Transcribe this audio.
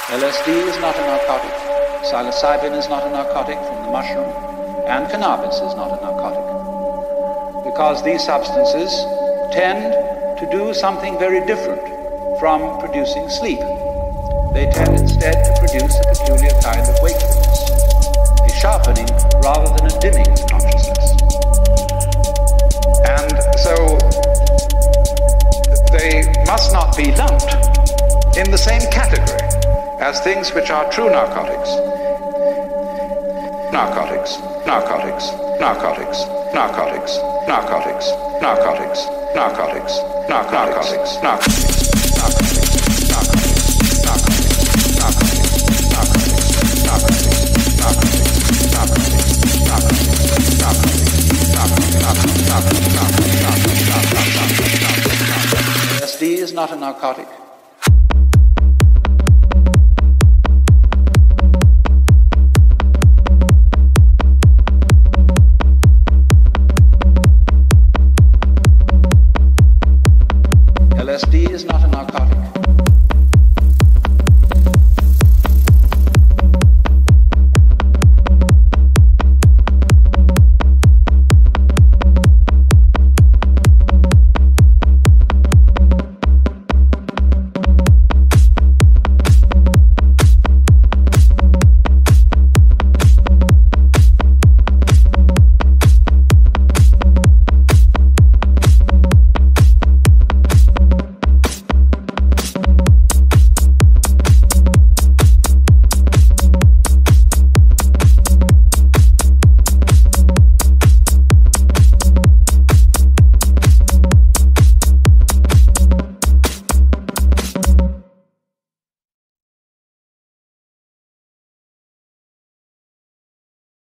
LSD is not a narcotic, psilocybin is not a narcotic from the mushroom, and cannabis is not a narcotic. Because these substances tend to do something very different from producing sleep. They tend instead to produce a peculiar kind of wakefulness, a sharpening rather than a dimming of consciousness. And so they must not be lumped in the same category as things which are true narcotics. Narcotics, narcotics, narcotics, narcotics, narcotics, narcotics, narcotics, narcotics, narcotics. LSD is not a narcotic.